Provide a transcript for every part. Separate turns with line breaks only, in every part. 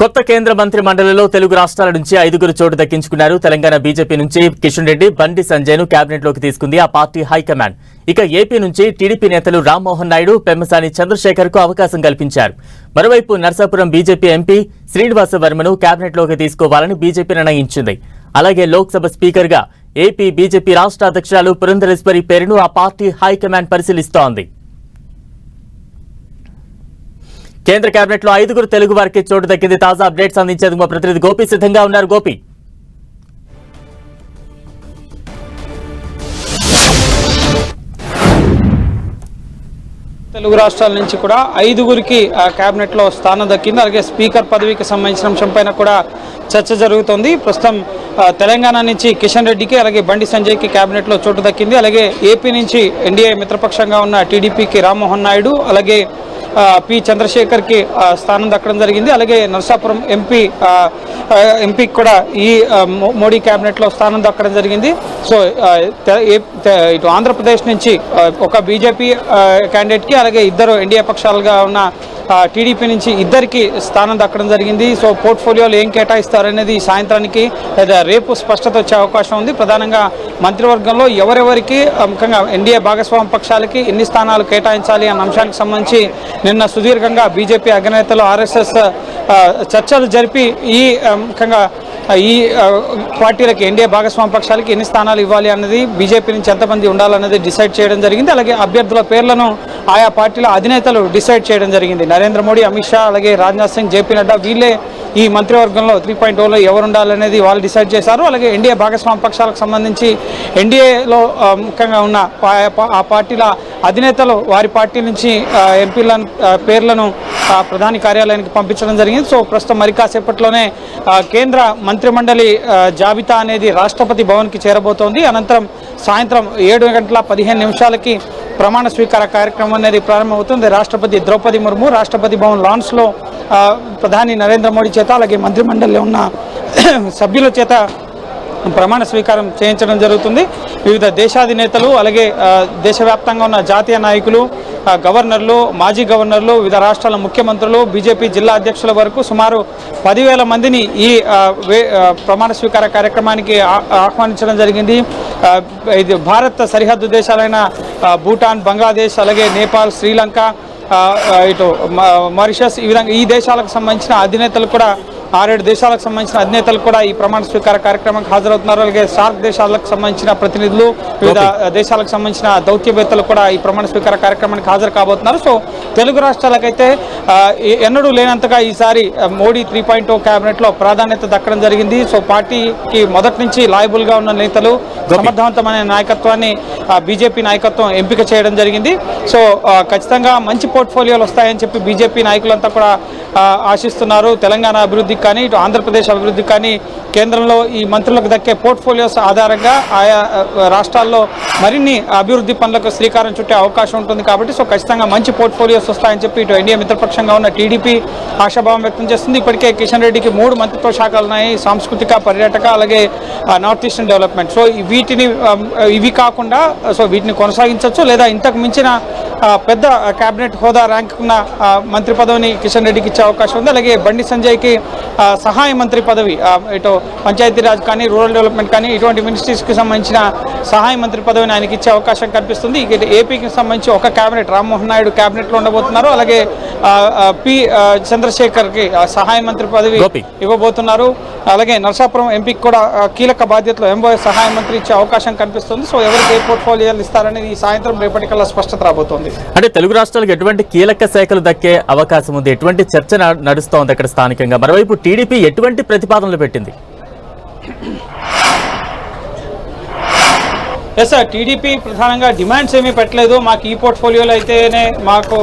కొత్త కేంద్ర మంత్రి మండలిలో తెలుగు రాష్ట్రాల నుంచి 5గురు చోటు దక్కించుకున్నారు. తెలంగాణ బీజేపీ నుంచి కిషన్ రెడ్డి, బండి సంజయ్ను కేబినెట్ లోకి తీసుకుంది ఆ పార్టీ హైకమాండ్. ఇక ఏపీ నుంచి టీడీపీ నేతలు రామ్మోహన్ నాయుడు, పెమ్మసాని చంద్రశేఖర్ కు అవకాశం కల్పించారు. మరోవైపు నర్సాపురం బీజేపీ ఎంపీ శ్రీనివాస వర్మను కేబినెట్ లోకి తీసుకోవాలని బీజేపీ నిర్ణయించింది. అలాగే లోక్సభ స్పీకర్ గా ఏపీ బీజేపీ రాష్ట్ర అధ్యక్షురాలు పురంధరేశ్వరి పేరును ఆ పార్టీ హైకమాండ్ పరిశీలిస్తోంది. కేంద్ర కేబినెట్ లో 5గురు తెలుగు వారికి చోటు దక్కింది. తాజా అప్డేట్స్ అందించేందుకు మా ప్రతినిధి గోపి సిద్ధంగా ఉన్నారు. గోపి,
తెలుగు రాష్ట్రాల నుంచి కూడా 5గురికి కేబినెట్ లో స్థానం దక్కింది. అలాగే స్పీకర్ పదవికి సంబంధించిన అంశంపైన కూడా చర్చ జరుగుతోంది. ప్రస్తుతం తెలంగాణ నుంచి కిషన్ రెడ్డికి, అలాగే బండి సంజయ్కి కేబినెట్ లో చోటు దక్కింది. అలాగే ఏపీ నుంచి ఎన్డీఏ మిత్రపక్షంగా ఉన్న టీడీపీకి రామ్మోహన్ నాయుడు, అలాగే పి చంద్రశేఖర్ కి స్థానం దక్కడం జరిగింది. అలాగే నర్సాపురం ఎంపీకి కూడా ఈ మోడీ కేబినెట్ లో స్థానం దక్కడం జరిగింది. సో ఇటు ఆంధ్రప్రదేశ్ నుంచి ఒక బీజేపీ క్యాండిడేట్ కి, అలాగే ఇద్దరు ఎన్డీఏ పక్షాలుగా ఉన్న టీడీపీ నుంచి ఇద్దరికి స్థానం దక్కడం జరిగింది. సో పోర్ట్ఫోలియోలు ఏం కేటాయిస్తారనేది సాయంత్రానికి లేదా రేపు స్పష్టత వచ్చే అవకాశం ఉంది. ప్రధానంగా మంత్రివర్గంలో ఎవరెవరికి, ముఖ్యంగా ఎన్డీఏ భాగస్వామ్య పక్షాలకి ఎన్ని స్థానాలు కేటాయించాలి అన్న అంశానికి సంబంధించి నిన్న సుదీర్ఘంగా బీజేపీ అగ్రనేతలు, ఆర్ఎస్ఎస్ చర్చలు జరిపి ముఖ్యంగా ఈ పార్టీలకి, ఎన్డీఏ భాగస్వామ్య పక్షాలకి ఎన్ని స్థానాలు ఇవ్వాలి అన్నది, బీజేపీ నుంచి ఎంతమంది ఉండాలన్నది డిసైడ్ చేయడం జరిగింది. అలాగే అభ్యర్థుల పేర్లను ఆయా పార్టీల అధినేతలు డిసైడ్ చేయడం జరిగింది. నరేంద్ర మోడీ, అమిత్ షా, అలాగే రాజ్నాథ్ సింగ్, జేపీ నడ్డా వీళ్ళే ఈ మంత్రివర్గంలో 3.0లో ఎవరు ఉండాలనేది వాళ్ళు డిసైడ్ చేశారు. అలాగే ఎన్డీఏ భాగస్వామ్య పక్షాలకు సంబంధించి ఎన్డీఏలో ముఖ్యంగా ఉన్న ఆ పార్టీల అధినేతలు వారి పార్టీ నుంచి ఎంపీల పేర్లను ప్రధాని కార్యాలయానికి పంపించడం జరిగింది. సో ప్రస్తుతం మరి కాసేపట్లోనే కేంద్ర మంత్రిమండలి జాబితా అనేది రాష్ట్రపతి భవన్కి చేరబోతోంది. అనంతరం సాయంత్రం 7:15 ప్రమాణ స్వీకార కార్యక్రమం అనేది ప్రారంభమవుతుంది. రాష్ట్రపతి ద్రౌపది ముర్ము రాష్ట్రపతి భవన్ లాన్స్లో ప్రధాని నరేంద్ర మోడీ చేత, అలాగే మంత్రిమండలిలో ఉన్న సభ్యుల చేత ప్రమాణ స్వీకారం చేయించడం జరుగుతుంది. వివిధ దేశాధినేతలు, అలాగే దేశవ్యాప్తంగా ఉన్న జాతీయ నాయకులు, గవర్నర్లు, మాజీ గవర్నర్లు, వివిధ రాష్ట్రాల ముఖ్యమంత్రులు, బీజేపీ జిల్లా అధ్యక్షుల వరకు సుమారు 10,000 మందిని ఈ ప్రమాణ స్వీకార కార్యక్రమానికి ఆహ్వానించడం జరిగింది. ఇది భారత్ సరిహద్దు దేశాలైన భూటాన్, బంగ్లాదేశ్, అలాగే నేపాల్, శ్రీలంక, ఇటు మారిషస్, ఈ విధంగా ఈ దేశాలకు సంబంధించిన అధినేతలు కూడా 6-7 దేశాలకు సంబంధించిన అధినేతలు కూడా ఈ ప్రమాణ స్వీకార కార్యక్రమానికి హాజరవుతున్నారు. అలాగే సార్క్ దేశాలకు సంబంధించిన ప్రతినిధులు, వివిధ దేశాలకు సంబంధించిన దౌత్యవేత్తలు కూడా ఈ ప్రమాణ స్వీకార కార్యక్రమానికి హాజరు కాబోతున్నారు. సో తెలుగు రాష్ట్రాలకైతే ఎన్నడూ లేనంతగా ఈసారి మోడీ 3.0 కేబినెట్లో ప్రాధాన్యత దక్కడం జరిగింది. సో పార్టీకి మొదటి నుంచి లాయబుల్గా ఉన్న నేతలు, సమర్థవంతమైన నాయకత్వాన్ని బీజేపీ నాయకత్వం ఎంపిక చేయడం జరిగింది. సో ఖచ్చితంగా మంచి పోర్ట్ఫోలియోలు వస్తాయని చెప్పి బీజేపీ నాయకులంతా కూడా ఆశిస్తున్నారు. తెలంగాణ అభివృద్ధికి కానీ, ఇటు ఆంధ్రప్రదేశ్ అభివృద్ధికి కానీ కేంద్రంలో ఈ మంత్రులకు దక్కే పోర్ట్ఫోలియోస్ ఆధారంగా ఆయా రాష్ట్రాల్లో మరిన్ని అభివృద్ధి పనులకు శ్రీకారం చుట్టే అవకాశం ఉంటుంది. కాబట్టి సో ఖచ్చితంగా మంచి పోర్ట్ఫోలియోస్ వస్తాయని చెప్పి ఇటు ఎన్డీఏ మిత్రపక్షంగా ఉన్న టీడీపీ ఆశాభావం వ్యక్తం చేస్తుంది. ఇప్పటికే కిషన్ రెడ్డికి 3 మంత్రిత్వ శాఖలు ఉన్నాయి: సాంస్కృతిక, పర్యాటక, అలాగే నార్త్ ఈస్టర్న్ డెవలప్మెంట్. సో ఇవి కాకుండా సో వీటిని కొనసాగించవచ్చు, లేదా ఇంతకు మించిన పెద్ద కేబినెట్ హోదా ర్యాంక్ ఉన్న మంత్రి పదవిని కిషన్ రెడ్డికి ఇచ్చే అవకాశం ఉంది. అలాగే బండి సంజయ్కి సహాయ మంత్రి పదవి, ఇటు పంచాయతీరాజ్ కానీ, రూరల్ డెవలప్మెంట్ కానీ, ఇటువంటి మినిస్ట్రీస్కి సంబంధించిన సహాయ మంత్రి పదవిని ఆయనకి ఇచ్చే అవకాశం కనిపిస్తుంది. ఇక ఏపీకి సంబంధించి ఒక కేబినెట్ రామ్మోహన్ నాయుడు కేబినెట్లో ఉండబోతున్నారు. అలాగే పి చంద్రశేఖర్కి సహాయ మంత్రి పదవి ఇవ్వబోతున్నారు. అలాగే నర్సాపురం ఎంపీకి కూడా కీలక బాధ్యతలు ఎంఓఎస్ సహాయ మంత్రి ఇచ్చే అవకాశం కనిపిస్తుంది. సో ఎవరికి ఏ పోర్ట్ఫోలియోలు ఇస్తారనేది ఈ సాయంత్రం రేపటికల్లా స్పష్టత రాబోతోంది.
అంటే తెలుగు రాష్ట్రాలకు ఎటువంటి కీలక శాఖలు దక్కే అవకాశం ఉంది, ఎటువంటి చర్చ నడుస్తోంది అక్కడ స్థానికంగా? మరోవైపు టీడీపీ ఎటువంటి ప్రతిపాదనలు పెట్టింది?
ఎస్ సార్, టీడీపీ ప్రధానంగా డిమాండ్స్ ఏమీ పెట్టలేదు. మాకు ఈ పోర్ట్ఫోలియోలు అయితేనే మాకు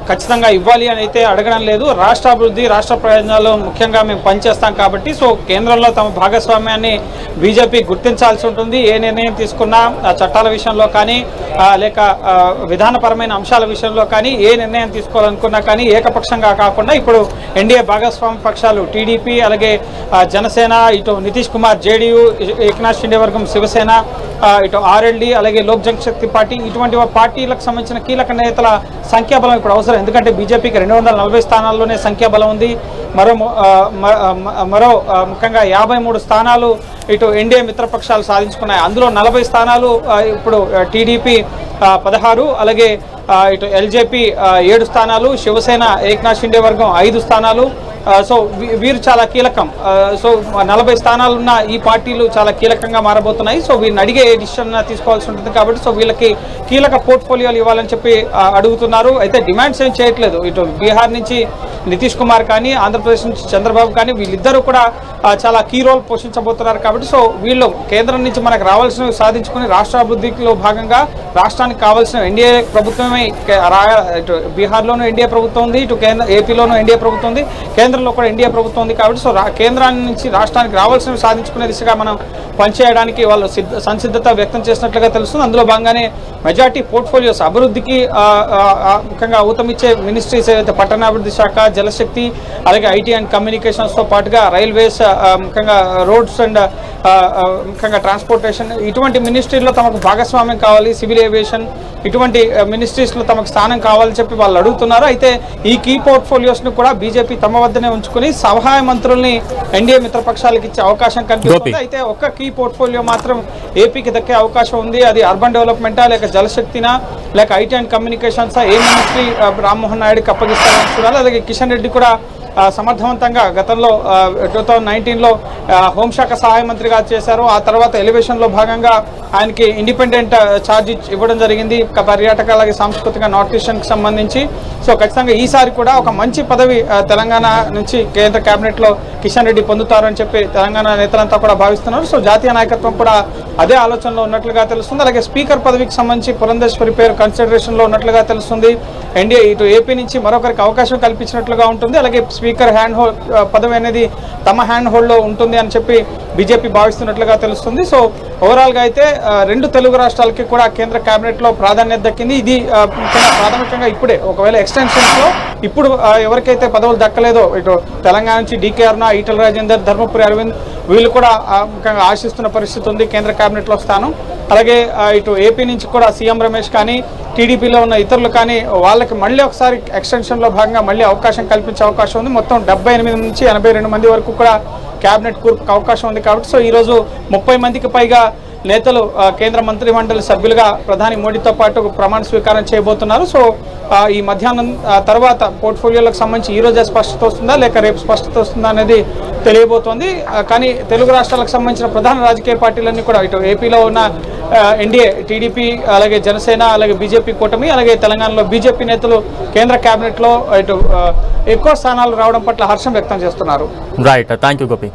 ఖచ్చితంగా ఇవ్వాలి అని అయితే అడగడం లేదు. రాష్ట్ర అభివృద్ధి, రాష్ట్ర ప్రయోజనాలు ముఖ్యంగా మేము పనిచేస్తాం కాబట్టి సో కేంద్రంలో తమ భాగస్వామ్యాన్ని బీజేపీ గుర్తించాల్సి ఉంటుంది. ఏ నిర్ణయం తీసుకున్నా చట్టాల విషయంలో కానీ, లేక విధానపరమైన అంశాల విషయంలో కానీ, ఏ నిర్ణయం తీసుకోవాలనుకున్నా కానీ ఏకపక్షంగా కాకుండా ఇప్పుడు ఎన్డీఏ భాగస్వామ్య పక్షాలు టీడీపీ, అలాగే జనసేన, ఇటు నితీష్ కుమార్ జేడీయూ, ఏకనాథ్ షిండే వర్గం శివసేన, ఇటు ఆర్ఎల్డీ, అలాగే లోక్ జనశక్తి పార్టీ, ఇటువంటి పార్టీలకు సంబంధించిన కీలక నేతల సంఖ్య సంఖ్యాబలం ఇప్పుడు అవసరం, ఎందుకంటే బీజేపీకి 240 స్థానాల్లోనే సంఖ్యాబలం ఉంది. మరో ముఖ్యంగా 53 స్థానాలు ఇటు ఎన్డీఏ మిత్రపక్షాలు సాధించుకున్నాయి. అందులో 40 స్థానాలు ఇప్పుడు టీడీపీ 16, అలాగే ఇటు ఎల్జేపీ 7 స్థానాలు, శివసేన ఏక్నాథ్ షిండే వర్గం 5 స్థానాలు. సో వీరు చాలా కీలకం. సో 40 స్థానాలున్న ఈ పార్టీలు చాలా కీలకంగా మారబోతున్నాయి. సో వీరిని అడిగే డిసిషన్ తీసుకోవాల్సి ఉంటుంది కాబట్టి సో వీళ్ళకి కీలక పోర్ట్ఫోలియోలు ఇవ్వాలని చెప్పి అడుగుతున్నారు. అయితే డిమాండ్స్ ఏం చేయట్లేదు. ఇటు బీహార్ నుంచి నితీష్ కుమార్ కానీ, ఆంధ్రప్రదేశ్ నుంచి చంద్రబాబు కానీ వీళ్ళిద్దరూ కూడా చాలా కీ రోల్ పోషించబోతున్నారు కాబట్టి సో వీళ్ళు కేంద్రం నుంచి మనకు రావాల్సినవి సాధించుకుని రాష్ట్ర అభివృద్ధిలో భాగంగా రాష్ట్రానికి కావాల్సిన ఎన్డీఏ ప్రభుత్వమే ఇటు బీహార్లోనూ ఎన్డీఏ ప్రభుత్వం ఉంది, ఇటు ఏపీలోనూ ఎన్డీఏ ప్రభుత్వం ఉంది, కేంద్రంలో కూడా ఎన్డీఏ ప్రభుత్వం ఉంది కాబట్టి సో కేంద్రాన్ని నుంచి రాష్ట్రానికి రావాల్సినవి సాధించుకునే దిశగా మనం పనిచేయడానికి వాళ్ళు సంసిద్ధత వ్యక్తం చేసినట్లుగా తెలుస్తుంది. అందులో భాగంగానే మెజార్టీ పోర్ట్ఫోలియోస్ అభివృద్ధికి ముఖ్యంగా ఊతమిచ్చే మినిస్ట్రీస్ ఏదైతే పట్టణాభివృద్ధి శాఖ, జలశక్తి, అలాగే ఐటీ అండ్ కమ్యూనికేషన్స్తో పాటుగా రైల్వేస్, ముఖ్యంగా రోడ్స్ అండ్ ముఖ్యంగా ట్రాన్స్పోర్టేషన్ ఇటువంటి మినిస్ట్రీలో తమకు భాగస్వామ్యం కావాలి, సివిల్ ఏవియేషన్ ఇటువంటి మినిస్ట్రీస్లో తమకు స్థానం కావాలని చెప్పి వాళ్ళు అడుగుతున్నారు. అయితే ఈ కీ పోర్ట్ఫోలియోస్ను కూడా బీజేపీ తమ వద్దనే ఉంచుకుని సహాయ మంత్రుల్ని ఎన్డీఏ మిత్రపక్షాలకు ఇచ్చే అవకాశం కనిపిస్తుంది. అయితే ఒక్క కీ పోర్ట్ఫోలియో మాత్రం ఏపీకి దక్కే అవకాశం ఉంది. అది అర్బన్ డెవలప్మెంటా, లేక జలశక్తినా, లేక ఐటీ అండ్ కమ్యూనికేషన్సా, ఏ మినిస్ట్రీ రామ్మోహన్ నాయుడుకి అప్పగిస్తారని చూడాలి. అలాగే కిషన్ రెడ్డి కూడా సమర్థవంతంగా గతంలో 2019లో హోంశాఖ సహాయ మంత్రిగా చేశారు. ఆ తర్వాత ఎలివేషన్లో భాగంగా ఆయనకి ఇండిపెండెంట్ ఛార్జ్ ఇవ్వడం జరిగింది పర్యాటక అలాగే సాంస్కృతిక నార్త్ ఈస్టర్న్కి సంబంధించి. సో ఖచ్చితంగా ఈసారి కూడా ఒక మంచి పదవి తెలంగాణ నుంచి కేంద్ర కేబినెట్లో కిషన్ రెడ్డి పొందుతారని చెప్పి తెలంగాణ నేతలంతా కూడా భావిస్తున్నారు. సో జాతీయ నాయకత్వం కూడా అదే ఆలోచనలో ఉన్నట్లుగా తెలుస్తుంది. అలాగే స్పీకర్ పదవికి సంబంధించి పురంధేశ్వరి పేరు కన్సిడరేషన్లో ఉన్నట్లుగా తెలుస్తుంది. ఎన్డీఏ ఇటు ఏపీ నుంచి మరొకరికి అవకాశం కల్పించినట్లుగా ఉంటుంది. అలాగే స్పీకర్ హ్యాండ్ హోల్డ్ పదవి అనేది తమ హ్యాండ్ హోల్డ్లో ఉంటుంది అని చెప్పి బీజేపీ భావిస్తున్నట్లుగా తెలుస్తుంది. సో ఓవరాల్గా అయితే 2 తెలుగు రాష్ట్రాలకి కూడా కేంద్ర కేబినెట్లో ప్రాధాన్యత దక్కింది. ఇది ప్రాథమికంగా ఇప్పుడే ఒకవేళ ఎక్స్టెన్షన్స్లో ఇప్పుడు ఎవరికైతే పదవులు దక్కలేదో ఇటు తెలంగాణ నుంచి డీకే అరుణ, ఈటల రాజేందర్, ధర్మపురి అరవింద్ వీళ్ళు కూడా ముఖ్యంగా ఆశిస్తున్న పరిస్థితి ఉంది కేంద్ర కేబినెట్లో స్థానం. అలాగే ఇటు ఏపీ నుంచి కూడా సీఎం రమేష్ కానీ, టీడీపీలో ఉన్న ఇతరులు కానీ వాళ్ళకి మళ్ళీ ఒకసారి ఎక్స్టెన్షన్లో భాగంగా మళ్ళీ అవకాశం కల్పించే అవకాశం ఉంది. మొత్తం 78 నుంచి 82 మంది వరకు కూడా క్యాబినెట్ కూర్పుకు అవకాశం ఉంది కాబట్టి సో ఈరోజు 30 మందికి పైగా నేతలు కేంద్ర మంత్రి మండలి సభ్యులుగా ప్రధాని మోడీతో పాటు ప్రమాణ స్వీకారం చేయబోతున్నారు. సో ఈ మధ్యాహ్నం తర్వాత పోర్ట్ఫోలియోలకు సంబంధించి ఈ రోజే స్పష్టత వస్తుందా లేక రేపు స్పష్టత వస్తుందా అనేది తెలియబోతోంది. కానీ తెలుగు రాష్ట్రాలకు సంబంధించిన ప్రధాన రాజకీయ పార్టీలన్నీ కూడా ఇటు ఏపీలో ఉన్న ఎన్డీఏ, టీడీపీ, అలాగే జనసేన, అలాగే బీజేపీ కూటమి, అలాగే తెలంగాణలో బీజేపీ నేతలు కేంద్ర కేబినెట్లో ఇటు ఎక్కువ స్థానాలు రావడం పట్ల హర్షం వ్యక్తం చేస్తున్నారు.
Right, thank you Gopi.